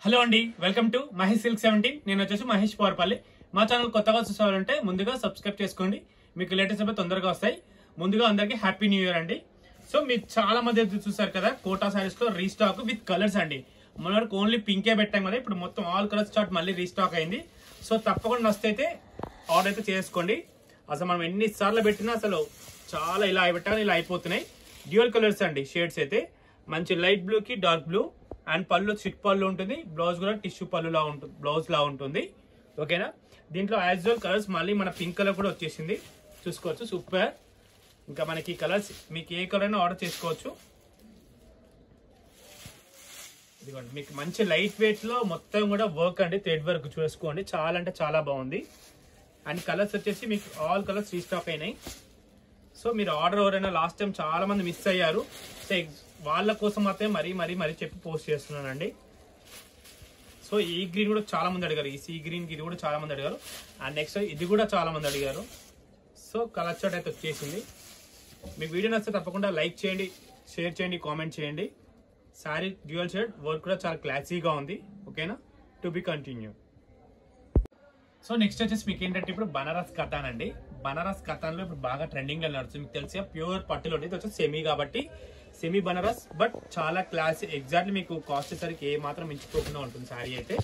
Hello అండి, welcome to Mahesh silk 17. నేను వచ్చేసి మహేష్ పవర్పల్లి. మా ఛానల్ కొత్తగా చూసారంటే ముందుగా సబ్స్క్రైబ్ చేసుకోండి, మీకు లేటెస్ట్ అప్డేట్ తొందరగా వస్తాయి. ముందుగా అందరికి హ్యాపీ న్యూ ఇయర్ అండి. సో మీరు చాలా మంది చూసారు కదా, కోటా సారీస్ లో రీస్టాక్ విత్ కలర్స్ అండి. మన వరకు ఓన్లీ పింకే పెట్టాం కదా, ఇప్పుడు మొత్తం ఆల్ కలర్స్ స్టార్ట్ మళ్ళీ రీస్టాక్ అయింది. సో తప్పకుండా నచ్చితే ఆర్డర్ అయితే చేసుకోండి. అసలు మనం ఎన్నిసార్లు పెట్టినా అసలు చాలా ఇలా పెట్టాలి, ఇలా అయిపోతున్నాయి. డ్యూయల్ కలర్స్ అండి, షేడ్స్ అయితే మంచి లైట్ బ్లూ కి డార్క్ బ్లూ అండ్ పళ్ళు చిట్ పళ్ళు ఉంటుంది. బ్లౌజ్ కూడా టిష్యూ పళ్ళు లా ఉంటుంది, బ్లౌజ్ లా ఉంటుంది. ఓకేనా, దీంట్లో యాజ్ వెల్ కలర్స్ మళ్ళీ మన పింక్ కలర్ కూడా వచ్చేసింది, చూసుకోవచ్చు. సూపర్. ఇంకా మనకి కలర్స్ మీకు ఏ కలర్ అయినా ఆర్డర్ చేసుకోవచ్చు. ఇదిగోండి, మీకు మంచి లైట్ వెయిట్ లో మొత్తం కూడా వర్క్ అండి, థ్రెడ్ వర్క్ చూసుకోండి, చాలా అంటే చాలా బాగుంది. అండ్ కలర్స్ వచ్చేసి మీకు ఆల్ కలర్స్ రీస్టాక్ అయినాయి. సో మీరు ఆర్డర్ ఎవరైనా లాస్ట్ టైం చాలా మంది మిస్ అయ్యారు, సో వాళ్ళ కోసం మాత్రమే మరీ చెప్పి పోస్ట్ చేస్తున్నానండి. సో ఈ గ్రీన్ కూడా చాలా మంది అడిగారు, ఈ సీ గ్రీన్ గిరి కూడా చాలా మంది అడిగారు. అండ్ నెక్స్ట్ ఇది కూడా చాలా మంది అడిగారు. సో కలర్ చార్ట్ అయితే వచ్చేసింది. మీకు వీడియో నచ్చితే తప్పకుండా లైక్ చేయండి, షేర్ చేయండి, కామెంట్ చేయండి. శారీ డ్యూయల్ షేడ్ వర్క్ కూడా చాలా క్లాసీగా ఉంది. ఓకేనా, to be continue. So next వచ్చేసి మీకు ఏంటంటే ఇప్పుడు బనారస్ కథాన్ అండి. బనారస్ కథాన్ లో ఇప్పుడు బాగా ట్రెండింగ్ లో నడుస్తుంది. మీకు తెలిసి ప్యూర్ పట్టులో ఇది వచ్చి సెమీ కాబట్టి సెమీ బనారస్, బట్ చాలా క్లాస్. ఎగ్జాక్ట్లీ మీకు కాస్ట్ సరికి ఏ మాత్రం మించిపోకుండా ఉంటుంది శారీ అయితే.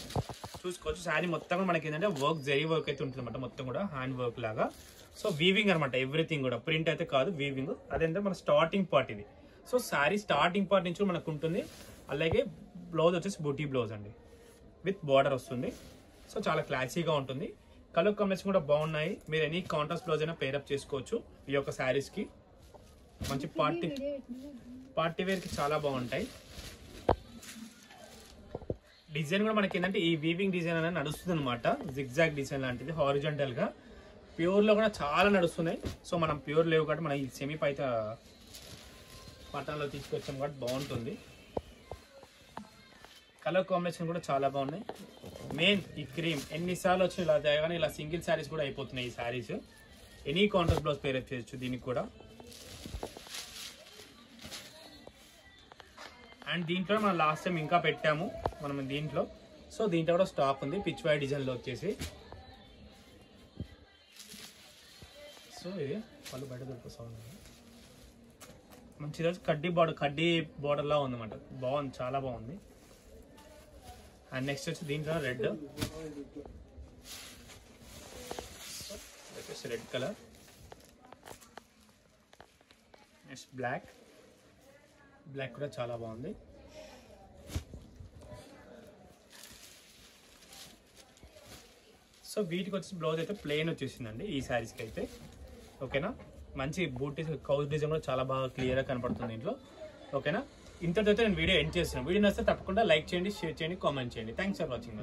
చూసుకోవచ్చు, శారీ మొత్తం మనకి ఏంటంటే వర్క్, జరీ వర్క్ అయితే ఉంటుంది అనమాట, మొత్తం కూడా హ్యాండ్ వర్క్ లాగా. సో వీవింగ్ అనమాట, ఎవ్రీథింగ్ కూడా ప్రింట్ అయితే కాదు, వీవింగ్. అదేంటే మన స్టార్టింగ్ పార్ట్ ఇది. సో శారీ స్టార్టింగ్ పార్ట్ నుంచి మనకు ఉంటుంది. అలాగే బ్లౌజ్ వచ్చేసి బూటీ బ్లౌజ్ అండి, విత్ బార్డర్ వస్తుంది. సో చాలా క్లాసీగా ఉంటుంది. కలర్ కాంబినేషన్ కూడా బాగున్నాయి. మీరు ఎనీ కాంట్రాస్ట్ బ్లౌజ్ అయినా పేరప్ చేసుకోవచ్చు ఈ యొక్క శారీస్ కి. మంచి పార్టీ వేర్ కి చాలా బాగుంటాయి. డిజైన్ కూడా మనకి ఏంటంటే ఈ వీవింగ్ డిజైన్ అనేది నడుస్తుంది అనమాట, జిగ్జాగ్ డిజైన్ లాంటిది హారిజాంటల్ గా. ప్యూర్ లో కూడా చాలా నడుస్తున్నాయి. సో మనం ప్యూర్ లేవు కాబట్టి మనం ఈ సెమీ పైత పటాన్లో తీసుకొచ్చాం కాబట్టి బాగుంటుంది. కలర్ కాంబినేషన్ కూడా చాలా బాగున్నాయి. మెయిన్ ఈ క్రీమ్ ఎన్నిసార్లు వచ్చి ఇలా కానీ ఇలా సింగిల్ శారీస్ కూడా అయిపోతున్నాయి. ఈ saris any contrast blouse pair up చేయొచ్చు దీనికి కూడా. అండ్ దీంట్లో మనం లాస్ట్ టైం ఇంకా పెట్టాము మనం దీంట్లో. సో దీంట్లో కూడా స్టాక్ ఉంది, పిచ్ వై డిజైన్ లో వచ్చేసి. సో ఇది వాళ్ళు బయట దొరికిపోతుంది. మంచి కడ్డీ బార్డర్ లా ఉంది అన్నమాట, బాగుంది, చాలా బాగుంది. అండ్ నెక్స్ట్ వచ్చి దీంట్లో red, red colour. Next black కూడా చాలా బాగుంది. సో వీటికి వచ్చి బ్లౌజ్ అయితే ప్లెయిన్ వచ్చేసిందండి ఈ శారీస్కి అయితే. ఓకేనా, మంచి బూటీ కౌజ్ డిజైన్ కూడా చాలా బాగా క్లియర్గా కనపడుతుంది దీంట్లో. ఓకేనా, ఇంతటితో నేను వీడియో ఎండ్ చేస్తున్నాను. వీడియో నచ్చితే తప్పకుండా లైక్ చేయండి, షేర్ చేయండి, కామెంట్ చేయండి. Thanks for watching.